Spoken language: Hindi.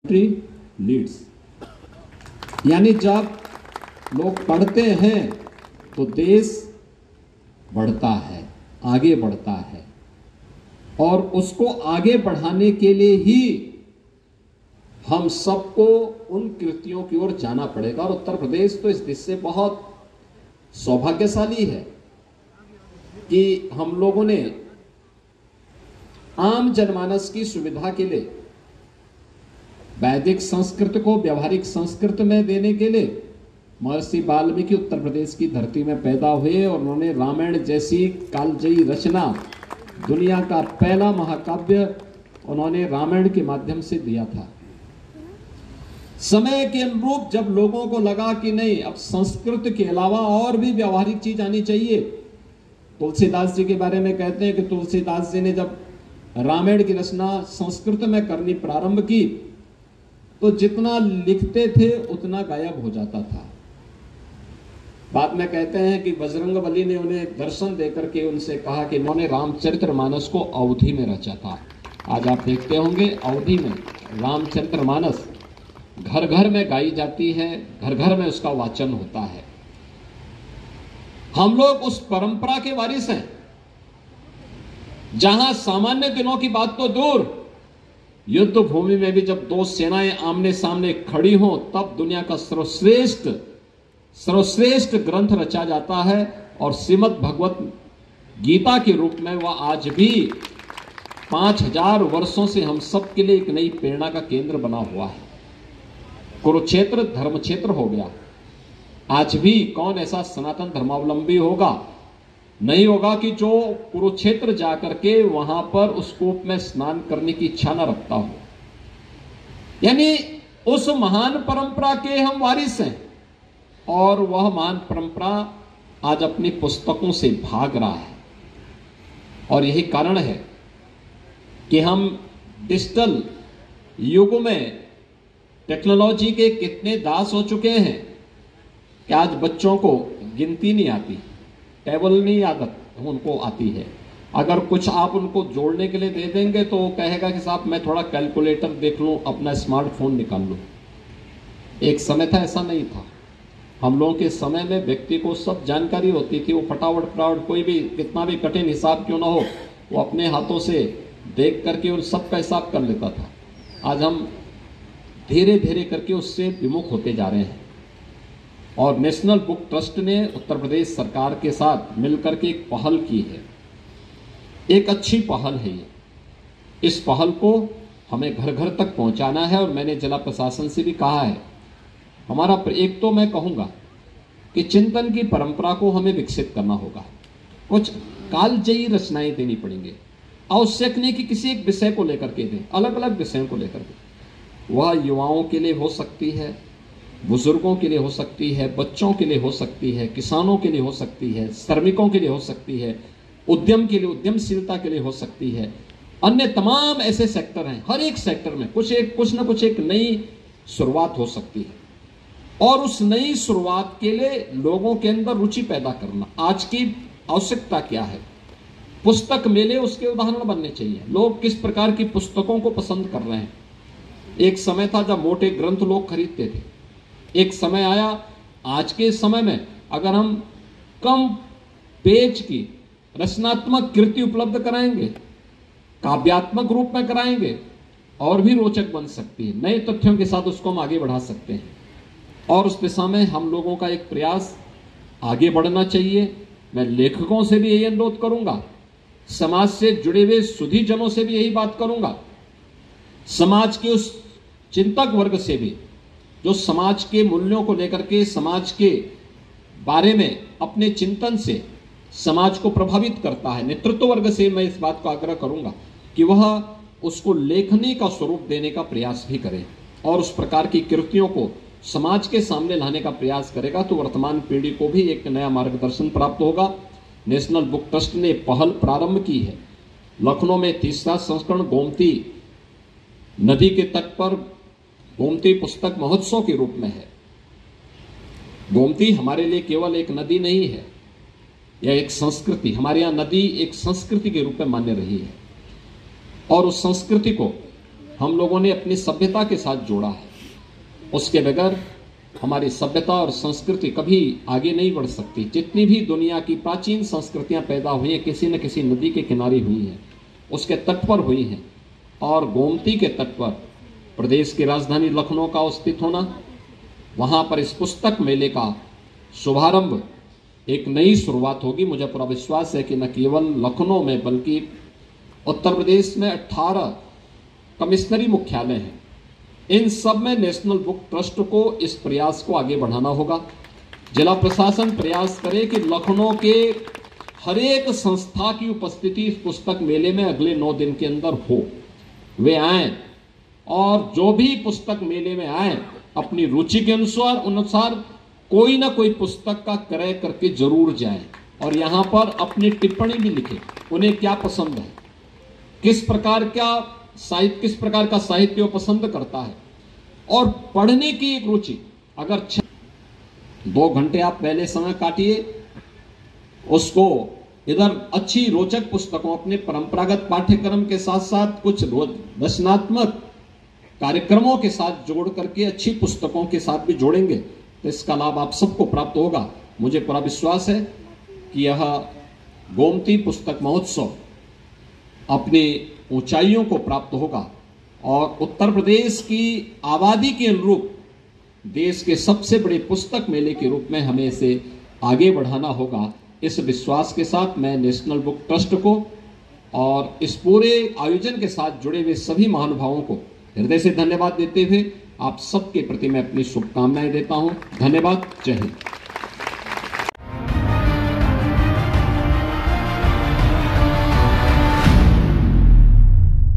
लीड्स, यानी जब लोग पढ़ते हैं तो देश बढ़ता है, आगे बढ़ता है, और उसको आगे बढ़ाने के लिए ही हम सबको उन कृतियों की ओर जाना पड़ेगा। और उत्तर प्रदेश तो इस दिशा से बहुत सौभाग्यशाली है कि हम लोगों ने आम जनमानस की सुविधा के लिए वैदिक संस्कृत को व्यवहारिक संस्कृत में देने के लिए महर्षि वाल्मीकि उत्तर प्रदेश की धरती में पैदा हुए और उन्होंने रामायण जैसी कालजयी रचना, दुनिया का पहला महाकाव्य उन्होंने रामायण के माध्यम से दिया था। समय के अनुरूप जब लोगों को लगा कि नहीं, अब संस्कृत के अलावा और भी व्यवहारिक चीज आनी चाहिए, तुलसीदास जी के बारे में कहते हैं कि तुलसीदास जी ने जब रामायण की रचना संस्कृत में करनी प्रारंभ की तो जितना लिखते थे उतना गायब हो जाता था। बाद में कहते हैं कि बजरंगबली ने उन्हें दर्शन देकर के उनसे कहा कि उन्होंने रामचरितमानस को अवधि में रचा था। आज आप देखते होंगे अवधि में रामचरितमानस घर घर में गाई जाती है, घर घर में उसका वाचन होता है। हम लोग उस परंपरा के वारिस हैं जहां सामान्य दिनों की बात तो दूर, युद्ध भूमि में भी जब दो सेनाएं आमने सामने खड़ी हों तब दुनिया का सर्वश्रेष्ठ ग्रंथ रचा जाता है। और श्रीमद् भगवत गीता के रूप में वह आज भी 5000 वर्षों से हम सब के लिए एक नई प्रेरणा का केंद्र बना हुआ है। कुरुक्षेत्र धर्म क्षेत्र हो गया। आज भी कौन ऐसा सनातन धर्मावलंबी होगा, नहीं होगा कि जो कुरुक्षेत्र जाकर के वहां पर उस कूप में स्नान करने की इच्छा न रखता हो। यानी उस महान परंपरा के हम वारिस हैं और वह महान परंपरा आज अपनी पुस्तकों से भाग रहा है। और यही कारण है कि हम डिजिटल युग में टेक्नोलॉजी के कितने दास हो चुके हैं कि आज बच्चों को गिनती नहीं आती, टेबल नहीं आदत उनको आती है। अगर कुछ आप उनको जोड़ने के लिए दे देंगे तो वो कहेगा कि साहब मैं थोड़ा कैलकुलेटर देख लूं, अपना स्मार्टफोन निकाल लूं। एक समय था ऐसा नहीं था। हम लोगों के समय में व्यक्ति को सब जानकारी होती थी, वो फटाफट कोई भी कितना भी कठिन हिसाब क्यों ना हो वो अपने हाथों से देख करके उन सब का हिसाब कर लेता था। आज हम धीरे धीरे करके उससे विमुख होते जा रहे हैं। और नेशनल बुक ट्रस्ट ने उत्तर प्रदेश सरकार के साथ मिलकर के एक पहल की है। एक अच्छी पहल है ये। इस पहल को हमें घर घर तक पहुंचाना है और मैंने जिला प्रशासन से भी कहा है, हमारा एक तो मैं कहूंगा कि चिंतन की परंपरा को हमें विकसित करना होगा। कुछ कालजयी रचनाएं देनी पड़ेंगी। आवश्यक नहीं कि किसी एक विषय को लेकर के दें, अलग अलग विषयों को लेकर के। वह युवाओं के लिए हो सकती है, बुजुर्गों के लिए हो सकती है, बच्चों के लिए हो सकती है, किसानों के लिए हो सकती है, श्रमिकों के लिए हो सकती है, उद्यम के लिए, उद्यमशीलता के लिए हो सकती है। अन्य तमाम ऐसे सेक्टर हैं, हर एक सेक्टर में कुछ न कुछ एक नई शुरुआत हो सकती है। और उस नई शुरुआत के लिए लोगों के अंदर रुचि पैदा करना आज की आवश्यकता क्या है। पुस्तक मेले उसके उदाहरण बनने चाहिए। लोग किस प्रकार की पुस्तकों को पसंद कर रहे हैं। एक समय था जब मोटे ग्रंथ लोग खरीदते थे, एक समय आया आज के समय में अगर हम कम पेज की रचनात्मक कृति उपलब्ध कराएंगे, काव्यात्मक रूप में कराएंगे, और भी रोचक बन सकती है। नए तथ्यों के साथ उसको हम आगे बढ़ा सकते हैं। और उस दिशा में हम लोगों का एक प्रयास आगे बढ़ना चाहिए। मैं लेखकों से भी यही अनुरोध करूंगा, समाज से जुड़े हुए सुधीजनों से भी यही बात करूंगा, समाज के उस चिंतक वर्ग से भी जो समाज के मूल्यों को लेकर के, समाज के बारे में अपने चिंतन से समाज को प्रभावित करता है, नेतृत्व वर्ग से मैं इस बात को आग्रह करूंगा कि वह उसको लेखनी का स्वरूप देने का प्रयास भी करे और उस प्रकार की कृतियों को समाज के सामने लाने का प्रयास करेगा तो वर्तमान पीढ़ी को भी एक नया मार्गदर्शन प्राप्त होगा। नेशनल बुक ट्रस्ट ने पहल प्रारंभ की है। लखनऊ में 30वां संस्करण गोमती नदी के तट पर गोमती पुस्तक महोत्सव के रूप में है। गोमती हमारे लिए केवल एक नदी नहीं है, यह एक संस्कृति, हमारे यहाँ नदी एक संस्कृति के रूप में मान्य रही है। और उस संस्कृति को हम लोगों ने अपनी सभ्यता के साथ जोड़ा है। उसके बगैर हमारी सभ्यता और संस्कृति कभी आगे नहीं बढ़ सकती। जितनी भी दुनिया की प्राचीन संस्कृतियां पैदा हुई हैं, किसी न किसी नदी के किनारे हुई हैं, उसके तट पर हुई हैं। और गोमती के तट पर प्रदेश की राजधानी लखनऊ का स्थित होना, वहां पर इस पुस्तक मेले का शुभारंभ, एक नई शुरुआत होगी। मुझे पूरा विश्वास है कि न केवल लखनऊ में बल्कि उत्तर प्रदेश में 18 कमिश्नरी मुख्यालय हैं। इन सब में नेशनल बुक ट्रस्ट को इस प्रयास को आगे बढ़ाना होगा। जिला प्रशासन प्रयास करे कि लखनऊ के हर एक संस्था की उपस्थिति इस पुस्तक मेले में अगले 9 दिन के अंदर हो। वे आए और जो भी पुस्तक मेले में आए अपनी रुचि के अनुसार कोई ना कोई पुस्तक का क्रय करके जरूर जाए और यहां पर अपनी टिप्पणी भी लिखे। उन्हें क्या पसंद है, किस प्रकार का साहित्य वो पसंद करता है, और पढ़ने की एक रुचि। अगर 2 घंटे आप पहले समय काटिए, उसको इधर अच्छी रोचक पुस्तकों, अपने परंपरागत पाठ्यक्रम के साथ साथ कुछ रचनात्मक कार्यक्रमों के साथ जोड़ करके अच्छी पुस्तकों के साथ भी जोड़ेंगे तो इसका लाभ आप सबको प्राप्त होगा। मुझे पूरा विश्वास है कि यह गोमती पुस्तक महोत्सव अपनी ऊंचाइयों को प्राप्त होगा और उत्तर प्रदेश की आबादी के अनुरूप देश के सबसे बड़े पुस्तक मेले के रूप में हमें इसे आगे बढ़ाना होगा। इस विश्वास के साथ मैं नेशनल बुक ट्रस्ट को और इस पूरे आयोजन के साथ जुड़े हुए सभी महानुभावों को हृदय से धन्यवाद देते हुए आप सबके प्रति मैं अपनी शुभकामनाएं देता हूं। धन्यवाद। जय हिंद।